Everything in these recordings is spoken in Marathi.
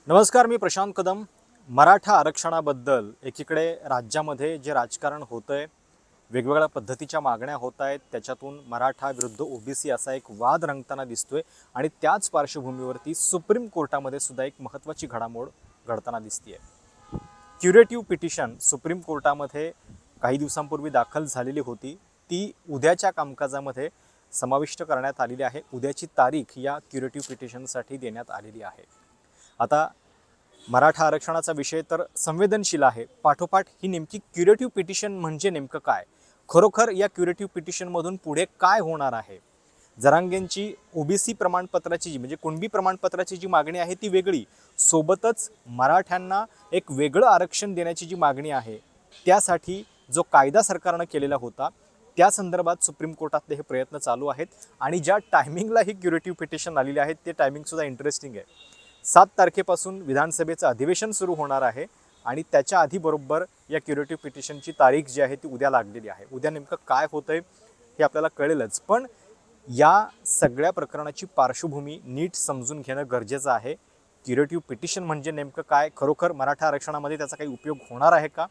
नमस्कार, मी प्रशांत कदम. मराठा आरक्षणाबद्दल एकीकडे राज्यामध्ये जे राजकारण होतंय, वेगवेगळ्या पद्धतीच्या मागण्या होत आहेत, त्याच्यातून मराठा विरुद्ध ओबीसी असा एक वाद रंगताना दिसतोय आणि त्याच पार्श्वभूमीवरती सुप्रीम कोर्टामध्ये सुद्धा एक महत्त्वाची घडामोड घडताना दिसतीये. क्युरेटिव्ह पिटिशन सुप्रीम कोर्टामध्ये काही दिवसांपूर्वी दाखल झालेली होती. ती उद्याच्या कामकाजामध्ये समाविष्ट करण्यात आलेली आहे. उद्याची तारीख या क्युरेटिव्ह पिटिशनसाठी देण्यात आलेली आहे. आता मराठा आरक्षणाचा विषय तर संवेदनशील आहे. पाठोपाठ ही नेमकी क्युरेटिव्ह पिटिशन म्हणजे नेमकं काय, खरोखर या क्युरेटिव्ह पिटिशनमधून पुढे काय होणार आहे? जरांगेंची ओबीसी प्रमाणपत्राची म्हणजे कुणबी प्रमाणपत्राची जी मागणी आहे ती वेगळी, सोबतच मराठ्यांना एक वेगळं आरक्षण देण्याची जी मागणी आहे त्यासाठी जो कायदा सरकारनं केलेला होता त्या संदर्भात सुप्रीम कोर्टातले हे प्रयत्न चालू आहेत. आणि ज्या टायमिंगला ही क्युरेटिव्ह पिटिशन आलेली आहे ते टायमिंगसुद्धा इंटरेस्टिंग आहे. 7 तारखेपासून विधानसभेचं अधिवेशन सुरू होणार आहे आणि त्याच्या आधी बरोबर या क्युरेटिव्ह पिटिशनची तारीख जी आहे ती उद्या लागलेली आहे. उद्या नेमकं काय होतंय हे आपल्याला कळेलच, पण या सगळ्या प्रकरणाची पार्श्वभूमी नीट समजून घेणं गरजेचं आहे. क्युरेटिव्ह पिटिशन म्हणजे नेमकं काय, खरोखर मराठा आरक्षणामध्ये त्याचा काही उपयोग होणार आहे का,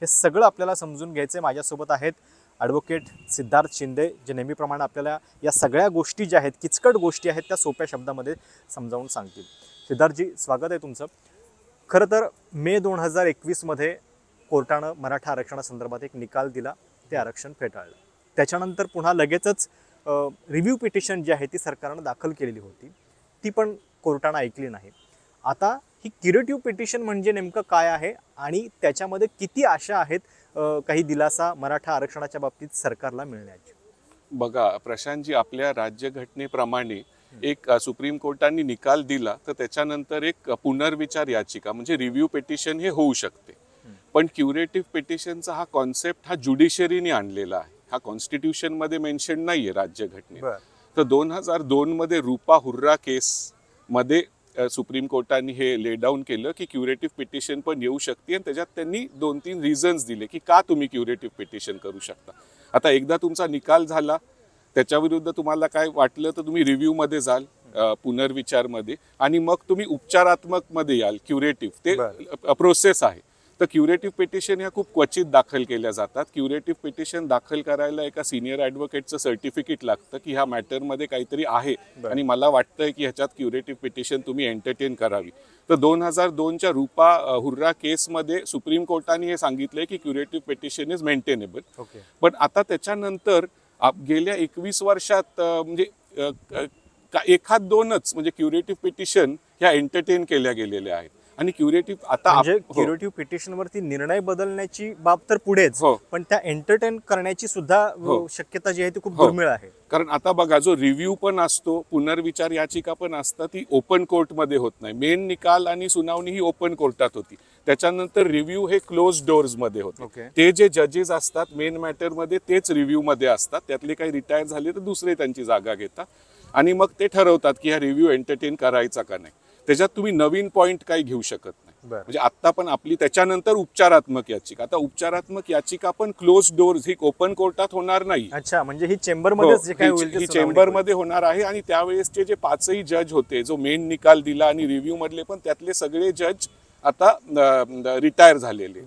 हे सगळं आपल्याला समजून घ्यायचं आहे. माझ्यासोबत आहेत ॲडव्होकेट सिद्धार्थ शिंदे, जे नेहमीप्रमाणे आपल्याला या सगळ्या गोष्टी ज्या आहेत, किचकट गोष्टी आहेत, त्या सोप्या शब्दामध्ये समजावून सांगतील. सिद्धार्थजी, स्वागत आहे तुमचं. खरं तर मे 2021मध्ये कोर्टानं मराठा आरक्षणासंदर्भात एक निकाल दिला, ते आरक्षण फेटाळलं. त्याच्यानंतर पुन्हा लगेचच रिव्ह्यू पिटिशन जी आहे ती सरकारनं दाखल केलेली होती, ती पण कोर्टानं ऐकली नाही. आता ही क्युरेटिव्ह पिटिशन म्हणजे नेमकं काय आहे आणि त्याच्यामध्ये किती आशा आहेत काही दिलासा मराठा आरक्षणाच्या बाबतीत सरकारला मिळण्याची? बघा प्रशांतजी, आपल्या राज्यघटनेप्रमाणे एक सुप्रीम कोर्टाने निकाल दिला तर त्याच्यानंतर एक पुनर्विचार याचिका म्हणजे रिव्ह्यू पिटिशन हे होऊ शकते. पण क्युरेटिव्ह पिटिशनचा हा कॉन्सेप्ट हा ज्युडिशरीने आणलेला आहे. हा कॉन्स्टिट्यूशन मध्ये मेन्शन नाहीये राज्यघटनेत. तर 2002 मध्ये रूपा हुर्रा केस मध्ये सुप्रीम कोर्टाने हे ले डाऊन केलं की क्युरेटिव्ह पिटिशन पण येऊ शकते आणि त्याच्यात त्यांनी 2-3 रिझन्स दिले की का तुम्ही क्युरेटिव्ह पिटिशन करू शकता. आता एकदा तुमचा निकाल झाला, त्याच्याविरुद्ध तुम्हाला काय वाटलं तर तुम्ही रिव्ह्यू मध्ये जाल, पुनर्विचार मध्ये, आणि मग तुम्ही उपचारात्मक मध्ये याल. क्युरेटिव्ह ते प्रोसेस आहे. तर क्युरेटिव्ह पिटिशन ह्या खूप क्वचित दाखल केल्या जातात. क्युरेटिव्ह पिटिशन दाखल करायला एका सिनियर ॲडव्होकेटचं सर्टिफिकेट लागतं की ह्या मॅटरमध्ये काहीतरी आहे आणि मला वाटतंय की ह्याच्यात क्युरेटिव्ह पिटिशन तुम्ही एंटरटेन करावी. तर 2002च्या रूपा हुर्रा केसमध्ये सुप्रीम कोर्टाने हे सांगितलंय की क्युरेटिव्ह पिटिशन इज मेंटेनेबल. पण आता त्याच्यानंतर गेल्या 21 वर्षात म्हणजे एखाद दोनच म्हणजे क्युरेटिव्ह पिटिशन ह्या एंटरटेन केल्या गेलेल्या आहेत. आणि क्युरेटिव्ह आता म्हणजे क्युरेटिव्ह पिटिशनवरती निर्णय बदलण्याची बाब तर पुढेच, पण त्या एंटरटेन करण्याची सुद्धा शक्यता जी आहे ती खूप दुर्मिळ आहे. कारण आता बघा, जो रिव्ह्यू पण असतो, पुनर्विचार याचिका पण असतात, ती ओपन कोर्टमध्ये होत नाही. मेन निकाल आणि सुनावणी ही ओपन कोर्टात होती. त्याच्यानंतर रिव्ह्यू हे क्लोज डोअर्स मध्ये होते. ते जे जजेस असतात मेन मॅटर मध्ये तेच रिव्ह्यू मध्ये असतात. त्यातले काही रिटायर झाले तर दुसरे त्यांची जागा घेतात आणि मग ते ठरवतात की हा रिव्ह्यू एंटरटेन करायचा का नाही. त्याच्यात तुम्ही नवीन पॉइंट काही घेऊ शकत नाही. म्हणजे आता पण आपली त्याच्यानंतर उपचारात्मक याचिका, आता उपचारात्मक याचिका पण क्लोज डोअर्स, ही ओपन कोर्टात होणार नाही. अच्छा, म्हणजे ही चेंबरमध्ये जे काय होईल ही चेंबरमध्ये होणार आहे. आणि त्यावेळेसचे जे 5ही जज होते, जो मेन निकाल दिला आणि रिव्ह्यू मधले पण, त्यातले सगळे जज आता रिटायर झालेले.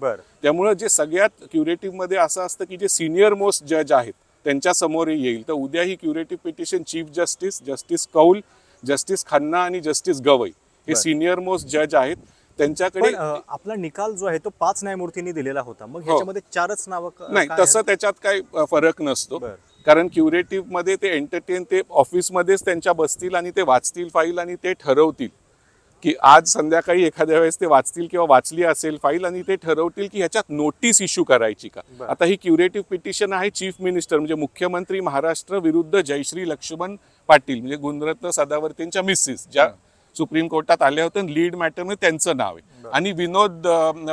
त्यामुळे जे सगळ्यात क्युरेटिव्ह मध्ये असं असतं की जे सिनियर मोस्ट जज आहेत त्यांच्या समोर येईल. तर उद्या ही curative petition chief justice, justice Kaul, justice Khanna आणि जस्टिस गवई हे सिनियर मोस्ट जज आहेत. त्यांच्याकडे आपला निकाल जो आहे तो 5 न्यायमूर्तींनी दिलेला होता. मग ह्याच्यामध्ये 4च नावं नाही, तसं त्याच्यात काही फरक नसतो. कारण क्युरेटिव्ह मध्ये ते एंटरटेन, ते ऑफिसमध्येच त्यांच्या बसतील आणि ते वाचतील फाईल आणि ते ठरवतील की आज संध्याकाळी एखाद्या वेळेस ते वाचतील किंवा वाचली असेल फाईल आणि ते ठरवतील की ह्याच्यात नोटीस इश्यू करायची का. आता ही क्युरेटिव्ह पिटिशन आहे चीफ मिनिस्टर म्हणजे मुख्यमंत्री महाराष्ट्र विरुद्ध जयश्री लक्ष्मण पाटील, म्हणजे गुणरत्न सदावर्तेंच्या मिसेस, ज्या सुप्रीम कोर्टात आल्या होत्या. लीड मॅटर मध्ये त्यांचं नाव आहे. आणि विनोद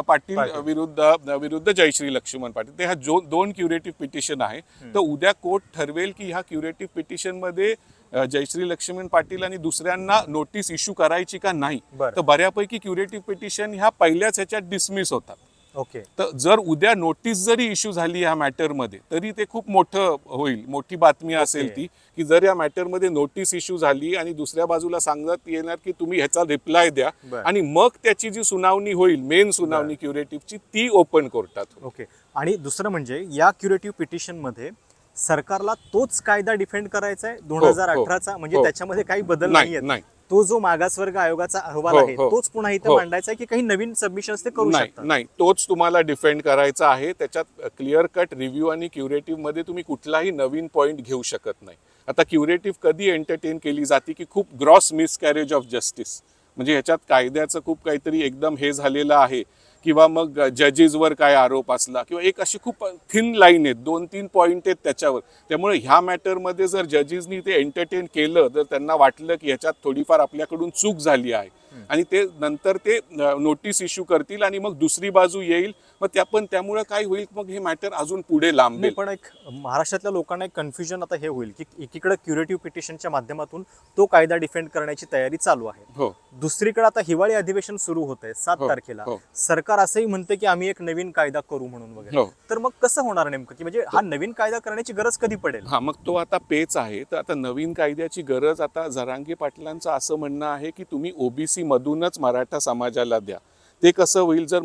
पाटील विरुद्ध जयश्री लक्ष्मण पाटील, ते ह्या 2 क्युरेटिव्ह पिटिशन आहे. तर उद्या कोर्ट ठरवेल की ह्या क्युरेटिव्ह पिटिशन मध्ये जयश्री लक्ष्मण पाटील आणि दुसऱ्यांना नोटीस इश्यू करायची का नाही. तर बऱ्यापैकी क्युरेटिव्ह पिटिशन ह्या पहिल्याच ह्याच्यात डिसमिस होतात. ओके. तर जर उद्या नोटीस जरी इश्यू झाली या मॅटरमध्ये तरी ते खूप मोठं होईल, मोठी बातमी असेल ती, की जर या मॅटरमध्ये नोटीस इश्यू झाली आणि दुसऱ्या बाजूला सांगण्यात येणार की तुम्ही ह्याचा रिप्लाय द्या आणि मग त्याची जी सुनावणी होईल, मेन सुनावणी क्युरेटिव्हची, ती ओपन कोर्टात होईल. ओके. आणि दुसरं म्हणजे या क्युरेटिव्ह पिटिशनमध्ये सरकारला तोच कायदा डिफेंड करायचा आहे 2018चा, म्हणजे त्याच्यामध्ये काही बदल नाही. तो जो मागासवर्ग आयोगाचा अहवाल आहे तोच पुन्हा इथे मांडायचा आहे की काही नवीन सबमिशन्स ते करू शकतात? नाही, तोच तुम्हाला डिफेंड करायचा आहे. त्याच्यात क्लिअर कट रिव्ह्यू आणि क्युरेटिव्ह मध्ये तुम्ही कुठलाही नवीन पॉईंट घेऊ शकत नाही. आता क्युरेटिव्ह कधी एंटरटेन केली जाते की खूप ग्रॉस मिसकॅरेज ऑफ जस्टिस, म्हणजे ह्याच्यात कायद्याचं खूप काहीतरी एकदम हे झालेलं आहे, किंवा मग जजेसवर काय आरोप असला, किंवा एक अशी खूप थिन लाईन आहेत, 2-3 पॉईंट आहेत त्याच्यावर. त्यामुळे ह्या मॅटरमध्ये जर जजेसनी ते एंटरटेन केलं, तर त्यांना वाटलं की ह्याच्यात थोडीफार आपल्याकडून चूक झाली आहे आणि ते नंतर ते नोटीस इश्यू करतील आणि मग दुसरी बाजू येईल, मग त्यामुळे काय होईल, मग हे मॅटर अजून पुढे लांबेल. पण एक महाराष्ट्रातल्या लोकांना एक कन्फ्युजन आता हे होईल की एकीकडे क्युरेटिव्ह पिटिशनच्या माध्यमातून तो कायदा डिफेंड करण्याची तयारी चालू आहे, दुसरीकडे आता हिवाळी अधिवेशन सुरू होत आहे 7 तारखेला, सरकार असंही म्हणते की आम्ही एक नवीन कायदा करू म्हणून वगैरे. तर मग कसं होणार नेमकं, की म्हणजे हा नवीन कायदा करण्याची गरज कधी पडेल? मग तो आता पेच आहे. तर आता नवीन कायद्याची गरज, आता जरांगे पाटलांचं असं म्हणणं आहे की तुम्ही ओबीसी मधूनच मराठा समाजाला द्या. ते कसं होईल, जर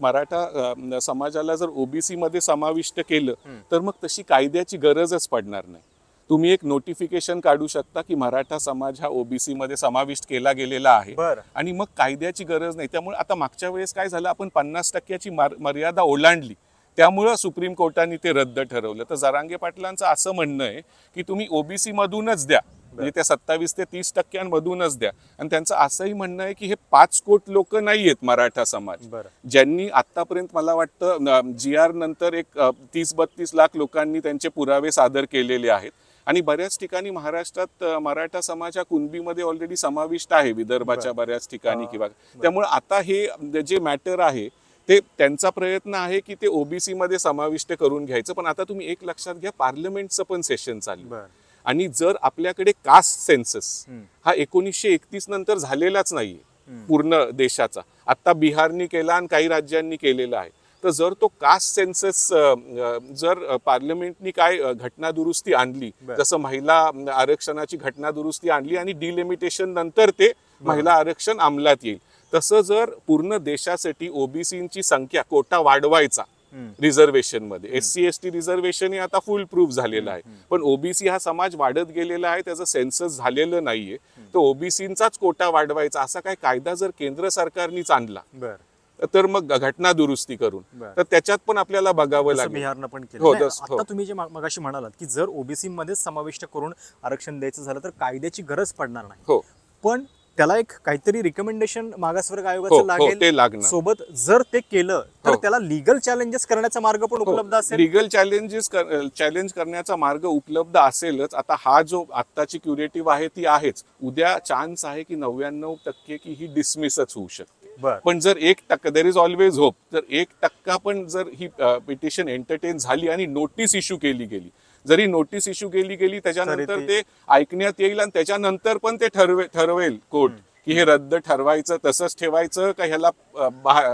मराठा समाजाला जर ओबीसी मध्ये समाविष्ट केलं तर मग तशी कायद्याची गरजच पडणार नाही. तुम्ही एक नोटिफिकेशन काढू शकता की मराठा समाज हा ओबीसी मध्ये समाविष्ट केला गेलेला आहे आणि मग कायद्याची गरज नाही. त्यामुळे आता मागच्या वेळेस काय झालं, आपण 50% मर्यादा ओलांडली, त्यामुळं सुप्रीम कोर्टाने ते रद्द ठरवलं. तर जरांगे पाटलांचं असं म्हणणं आहे की तुम्ही ओबीसी मधूनच द्या, म्हणजे त्या 27 ते 30% द्या. आणि त्यांचं असंही म्हणणं आहे की हे 5 कोटी लोक नाही आहेत मराठा समाज, ज्यांनी आतापर्यंत मला वाटतं GR नंतर एक 30-32 लाख लोकांनी त्यांचे पुरावे सादर केलेले आहेत आणि बऱ्याच ठिकाणी महाराष्ट्रात मराठा समाज हा कुणबीमध्ये ऑलरेडी समाविष्ट आहे, विदर्भाच्या बऱ्याच ठिकाणी किंवा. त्यामुळे आता हे जे मॅटर आहे ते त्यांचा प्रयत्न आहे की ते ओबीसी मध्ये समाविष्ट करून घ्यायचं. पण आता तुम्ही एक लक्षात घ्या, पार्लमेंटचं पण सेशन चालू आणि जर आपल्याकडे कास्ट सेन्सस हा 1931 नंतर झालेलाच नाहीये पूर्ण देशाचा, आता बिहारनी केला आणि काही राज्यांनी केलेला आहे. तर जर तो कास्ट सेन्सस जर पार्लमेंटनी काय घटना दुरुस्ती आणली, जसं महिला आरक्षणाची घटना दुरुस्ती आणली आणि डिलिमिटेशन नंतर ते महिला आरक्षण अंमलात येईल, तसं जर पूर्ण देशासाठी ओबीसीची संख्या, कोटा वाढवायचा रिझर्वेशन मध्ये, SC-ST रिझर्वेशन हे आता फुल प्रूफ झालेलं आहे, पण ओबीसी हा समाज वाढत गेलेला आहे, त्याचं सेन्सस झालेलं नाहीये. तर ओबीसींचाच कोटा वाढवायचा असा काय कायदा जर केंद्र सरकारनेच आणला तर मग घटना दुरुस्ती करून, तर त्याच्यात पण आपल्याला बघावं लागेल. बिहारनं पण केलं. आता तुम्ही जे मगाशी म्हणालात की जर ओबीसी मध्ये समाविष्ट करून आरक्षण द्यायचं झालं तर कायद्याची गरज पडणार नाही, पण त्याला एक काहीतरी रिकमेंडेशन मागासवर्ग आयोगाचं लागेल सोबत. जर ते केलं तर त्याला लीगल चॅलेंजेस करण्याचा मार्ग पण उपलब्ध असेल. लीगल चॅलेंज करण्याचा मार्ग उपलब्ध असेलच. आता हा जो आत्ताची क्युरेटिव्ह आहे ती आहेच, उद्या चान्स आहे की 99% की ही डिसमिसच होऊ शकते. पण जर 1% देर इज ऑलवेज होप, जर 1% पण जर ही पिटिशन एंटरटेन झाली आणि नोटीस इश्यू केली गेली, जरी नोटीस इश्यू केली गेली त्याच्यानंतर ते ऐकण्यात येईल आणि त्याच्यानंतर पण ते ठरवेल कोर्ट की हे रद्द ठरवायचं, तसंच ठेवायचं का ह्याला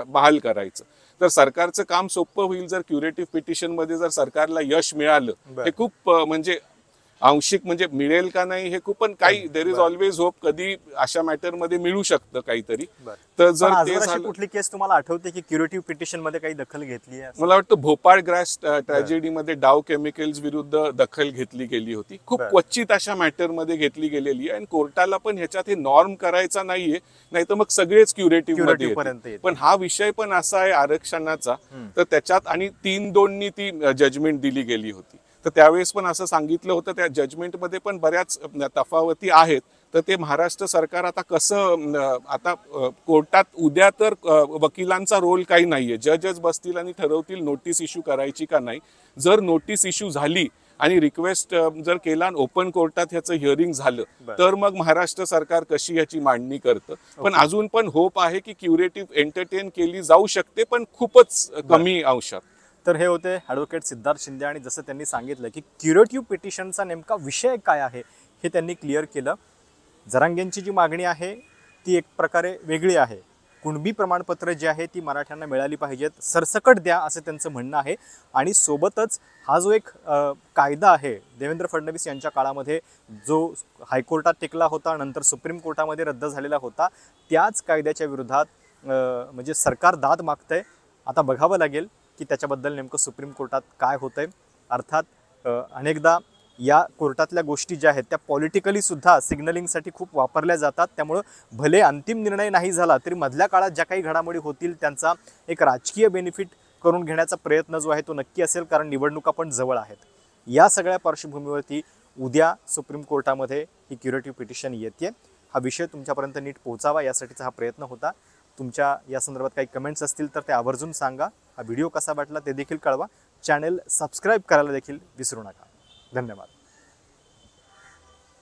बहाल करायचं, तर सरकारचं काम सोपं होईल. जर क्युरेटिव्ह पिटिशन मध्ये जर सरकारला यश मिळालं, हे खूप म्हणजे आंशिक, म्हणजे मिळेल का नाही हे खूप, पण काही देर इज ऑलवेज होप, कधी अशा मॅटर मध्ये मिळू शकतं काहीतरी. तर जर ते झालं, कुठली केस तुम्हाला आठवते की क्युरेटिव्ह पिटिशन मध्ये काही दखल घेतली आहे? मला वाटतं भोपाळ गॅस ट्रॅजेडी मध्ये डाव केमिकल्स विरुद्ध दखल घेतली गेली होती. खूप क्वचित अशा मॅटर मध्ये घेतली गेलेली आहे आणि कोर्टाला पण ह्याच्यात हे नॉर्म करायचा नाहीये, नाही तर मग सगळेच क्युरेटिव्ह मध्ये. पण हा विषय पण असा आहे आरक्षणाचा, तर त्याच्यात आणि 3-2 ती जजमेंट दिली गेली होती. तर त्यावेळेस पण असं सांगितलं होतं, त्या जजमेंटमध्ये पण बऱ्याच तफावती आहेत. तर ते महाराष्ट्र सरकार आता कसं, आता कोर्टात उद्या तर वकिलांचा रोल काही नाहीये, जजच बसतील आणि ठरवतील नोटीस इश्यू करायची का नाही. जर नोटीस इश्यू झाली आणि रिक्वेस्ट जर केला आणि ओपन कोर्टात ह्याचं हिअरिंग झालं, तर मग महाराष्ट्र सरकार कशी याची मांडणी करतं. पण अजून पण होप आहे की क्युरेटिव्ह एंटरटेन केली जाऊ शकते, पण खूपच कमी अंशात. तर हे होते ॲडव्होकेट सिद्धार्थ शिंदे आणि जसं त्यांनी सांगितलं की क्युरेटिव्ह पिटिशनचा नेमका विषय काय आहे हे त्यांनी क्लिअर केलं. जरांगेंची जी मागणी आहे ती एक प्रकारे वेगळी आहे, कुणबी प्रमाणपत्र जी आहे ती मराठ्यांना मिळाली पाहिजेत, सरसकट द्या असं त्यांचं म्हणणं आहे. आणि सोबतच हा जो एक कायदा आहे देवेंद्र फडणवीस यांच्या काळामध्ये जो हायकोर्टात टिकला होता, नंतर सुप्रीम कोर्टामध्ये रद्द झालेला होता, त्याच कायद्याच्या विरोधात म्हणजे सरकार दाद मागतंय. आता बघावं लागेल की त्याच्याबद्दल नेमकं सुप्रीम कोर्टात काय होतंय. अर्थात अनेकदा या कोर्टातल्या गोष्टी ज्या आहेत त्या पॉलिटिकली सुद्धा सिग्नलिंगसाठी खूप वापरल्या जातात. त्यामुळं भले अंतिम निर्णय नाही झाला तरी मधल्या काळात ज्या काही घडामोडी होतील त्यांचा एक राजकीय बेनिफिट करून घेण्याचा प्रयत्न जो आहे तो नक्की असेल, कारण निवडणुका पण जवळ आहेत. या सगळ्या पार्श्वभूमीवरती उद्या सुप्रीम कोर्टामध्ये ही क्युरेटिव्ह पिटिशन येते. हा विषय तुमच्यापर्यंत नीट पोहोचावा यासाठीचा हा प्रयत्न होता. तुमच्या या संदर्भात काही कमेंट्स असतील तर ते आवर्जून सांगा. हा व्हिडिओ कसा वाटला ते देखील कळवा. चॅनल सबस्क्राईब करायला देखील विसरू नका. धन्यवाद.